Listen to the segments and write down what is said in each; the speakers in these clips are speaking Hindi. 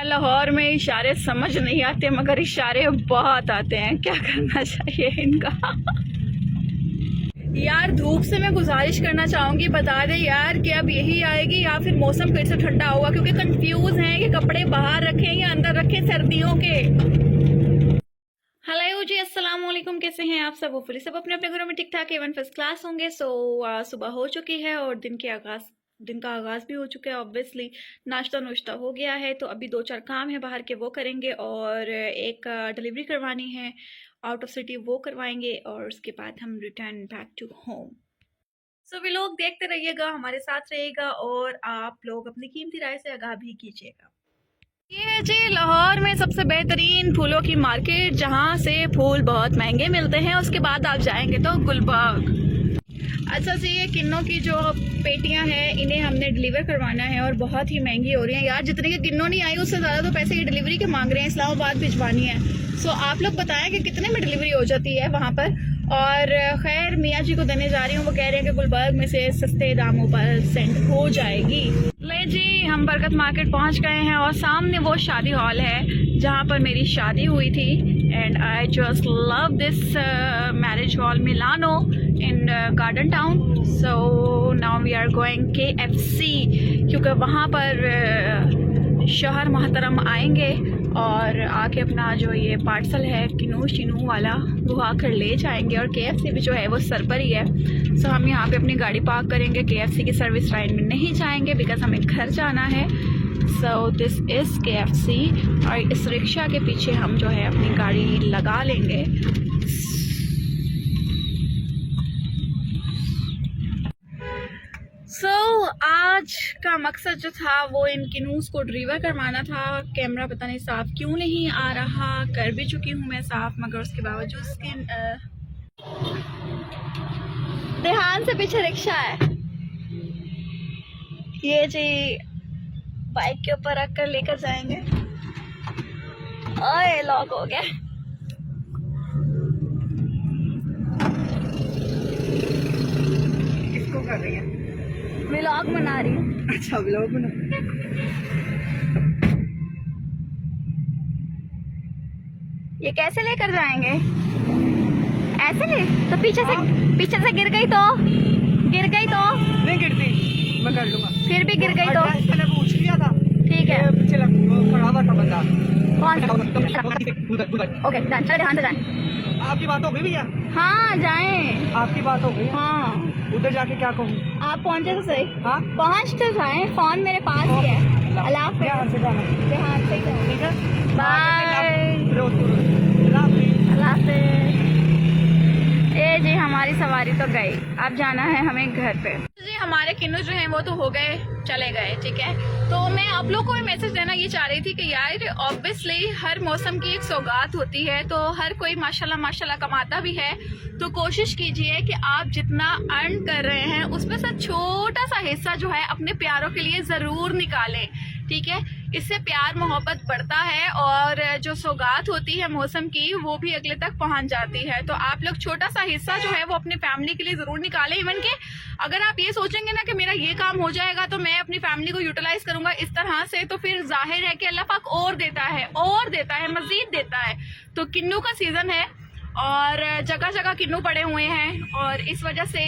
लाहौर में इशारे समझ नहीं आते मगर इशारे बहुत आते हैं, क्या करना चाहिए इनका। यार धूप से मैं गुजारिश करना चाहूँगी, बता दे यार कि अब यही आएगी या फिर मौसम फिर से ठंडा होगा, क्योंकि कंफ्यूज हैं कि कपड़े बाहर रखें या अंदर रखें सर्दियों के। हेलो जी, अस्सलाम वालेकुम, कैसे हैं आप सब? होपफुली सब अपने अपने घरों में ठीक ठाक एवन फर्स्ट क्लास होंगे। सुबह हो चुकी है और दिन का आगाज़ भी हो चुका है। ऑब्वियसली नाश्ता नुश्ता हो गया है, तो अभी दो चार काम है बाहर के वो करेंगे और एक डिलीवरी करवानी है आउट ऑफ सिटी, वो करवाएंगे और उसके बाद हम रिटर्न बैक टू होम। सो भी लोग देखते रहिएगा, हमारे साथ रहिएगा और आप लोग अपनी कीमती राय से आगाह भी कीजिएगा। ये है जी लाहौर में सबसे बेहतरीन फूलों की मार्केट, जहाँ से फूल बहुत महंगे मिलते हैं। उसके बाद आप जाएंगे तो गुलबाग। अच्छा जी, ये किन्नों की जो पेटियां हैं इन्हें हमने डिलीवर करवाना है और बहुत ही महंगी हो रही हैं यार। जितने के किन्नों नहीं आई उससे ज़्यादा तो पैसे ये डिलीवरी के मांग रहे हैं। इस्लामाबाद भिजवानी है। सो आप लोग बताएं कि कितने में डिलीवरी हो जाती है वहाँ पर। और खैर मियाँ जी को देने जा रही हूँ, वो कह रहे हैं कि गुलबर्ग में से सस्ते दामों पर सेंड हो जाएगी। ले जी, हम बरकत मार्केट पहुँच गए हैं और सामने वो शादी हॉल है जहाँ पर मेरी शादी हुई थी। And I just love this marriage hall Milano in Garden Town. So now we are going KFC, क्योंकि वहाँ पर शोहर मोहतरम आएंगे और आके अपना जो ये पार्सल है किनू शिनू वाला वो आकर ले जाएंगे। और KFC भी जो है वो सर पर ही है। सो हम यहाँ पे अपनी गाड़ी पार्क करेंगे, KFC की सर्विस लाइन में नहीं जाएंगे बिकॉज हमें घर जाना है। सो दिस इज़ KFC और इस रिक्शा के पीछे हम जो है अपनी गाड़ी लगा लेंगे। आज का मकसद जो था वो इन किनूस को डिलीवर करवाना था। कैमरा पता नहीं साफ क्यों नहीं आ रहा, कर भी चुकी हूँ मैं साफ, मगर उसके बावजूद उसके ध्यान से पीछे रिक्शा है। ये जी बाइक के ऊपर रख कर लेकर जाएंगे। ओए लॉक हो गया। किसको कर रही है? व्लॉग बना रही हूँ। अच्छा व्लॉग बना। ये कैसे लेकर जाएंगे? ऐसे ले तो पीछे से गिर गई तो नहीं गिरती, मैं कर लूंगा। फिर भी गिर गई तो मैंने पूछ लिया था। ठीक है, पीछे खड़ा हुआ था बंदा। ओके डन, चलो ध्यान से जाएं। आपकी बात हो गई भैया? हाँ जाएं। आपकी बात हो गई? हाँ। उधर जाके क्या कहूँ? आप पहुँचे तो सही। हाँ पहुँच तो जाएं, फोन मेरे पास ही है। अल्लाह हाफ़िज़। ध्यान से जाना, ध्यान से जाओ। ठीक है, बाय। अल्लाह हाफ़िज़। ये जी हमारी सवारी तो गई, अब जाना है हमें घर पे। जी हमारे किन्नू जो हैं वो तो हो गए, चले गए, ठीक है। तो मैं आप लोग को मैसेज देना ये चाह रही थी कि यार ऑब्वियसली हर मौसम की एक सौगात होती है, तो हर कोई माशाल्लाह माशाल्लाह कमाता भी है। तो कोशिश कीजिए कि आप जितना अर्न कर रहे हैं उसमें से छोटा सा हिस्सा जो है अपने प्यारों के लिए ज़रूर निकालें, ठीक है। इससे प्यार मोहब्बत बढ़ता है और जो सौगात होती है मौसम की वो भी अगले तक पहुंच जाती है। तो आप लोग छोटा सा हिस्सा जो है वो अपनी फैमिली के लिए ज़रूर निकालें। इवन के अगर आप ये सोचेंगे ना कि मेरा ये काम हो जाएगा तो मैं अपनी फैमिली को यूटिलाइज करूंगा इस तरह से, तो फिर जाहिर है कि अल्लाह पाक और देता है मजीद देता है। तो किन्नू का सीज़न है और जगह जगह किन्नू पड़े हुए हैं और इस वजह से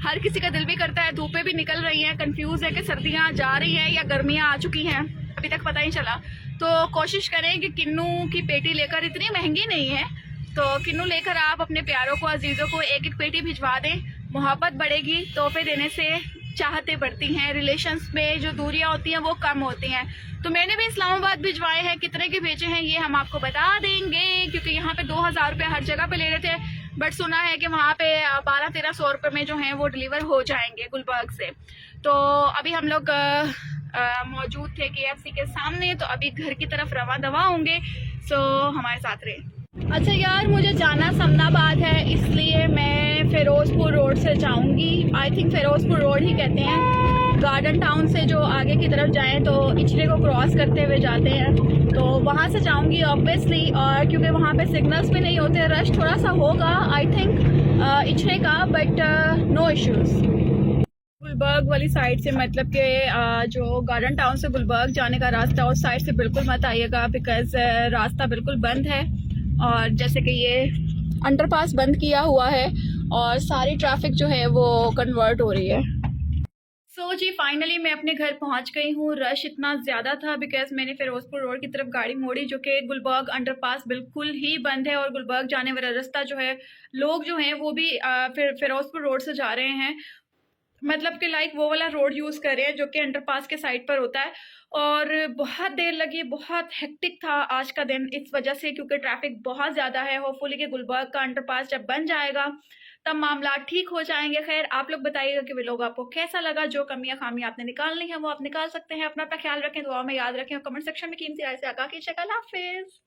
हर किसी का दिल भी करता है। धूपें भी निकल रही हैं, कंफ्यूज है कि सर्दियाँ जा रही हैं या गर्मियाँ आ चुकी हैं, अभी तक पता ही चला। तो कोशिश करें कि किन्नू की पेटी लेकर, इतनी महंगी नहीं है, तो किन्नू लेकर आप अपने प्यारों को, अजीज़ों को एक एक पेटी भिजवा दें। मोहब्बत बढ़ेगी, तोहफे देने से चाहते बढ़ती हैं, रिलेशंस में जो दूरियां होती हैं वो कम होती हैं। तो मैंने भी इस्लामाबाद भिजवाए हैं, कितने के भेजे हैं ये हम आपको बता देंगे, क्योंकि यहाँ पे 2000 रुपये हर जगह पे ले रहे थे, बट सुना है कि वहाँ पे 1200-1300 रुपये में जो हैं वो डिलीवर हो जाएंगे गुलबर्ग से। तो अभी हम लोग मौजूद थे KFC के सामने, तो अभी घर की तरफ रवा दवा होंगे। सो हमारे साथ रहे। अच्छा यार, मुझे जाना समनाबाद है, इसलिए मैं फिरोजपुर रोड से जाऊंगी। आई थिंक फिरोजपुर रोड ही कहते हैं। गार्डन टाउन से जो आगे की तरफ जाएं तो इचरे को क्रॉस करते हुए जाते हैं, तो वहाँ से जाऊंगी ऑब्वियसली। और क्योंकि वहाँ पे सिग्नल्स भी नहीं होते, रश थोड़ा सा होगा आई थिंक इचरे का, बट नो इश्यूज। गुलबर्ग वाली साइड से, मतलब कि जो गार्डन टाउन से गुलबर्ग जाने का रास्ता, उस साइड से बिल्कुल मत आइएगा, बिकॉज रास्ता बिल्कुल बंद है। और जैसे कि ये अंडरपास बंद किया हुआ है और सारी ट्रैफिक जो है वो कन्वर्ट हो रही है। सो जी फाइनली मैं अपने घर पहुंच गई हूँ। रश इतना ज़्यादा था बिकॉज मैंने फिरोजपुर रोड की तरफ गाड़ी मोड़ी, जो कि गुलबर्ग अंडरपास बिल्कुल ही बंद है और गुलबर्ग जाने वाला रास्ता जो है, लोग जो हैं वो भी फिर फिरोजपुर रोड से जा रहे हैं, मतलब कि लाइक वो वाला रोड यूज़ कर रहे हैं जो कि अंडरपास के साइड पर होता है। और बहुत देर लगी, बहुत हेक्टिक था आज का दिन इस वजह से, क्योंकि ट्रैफिक बहुत ज़्यादा है। होपफुली कि गुलबर्ग का अंडरपास जब बन जाएगा तब मामला ठीक हो जाएंगे। खैर आप लोग बताइएगा कि व्लॉग आपको कैसा लगा, जो कमियां खामियां आपने निकालनी है वो आप निकाल सकते हैं। अपना ख्याल रखें, दुआ में याद रखें और कमेंट सेक्शन में कीमती राय से आगाह कीजिएगा। अल्लाह हाफिज़।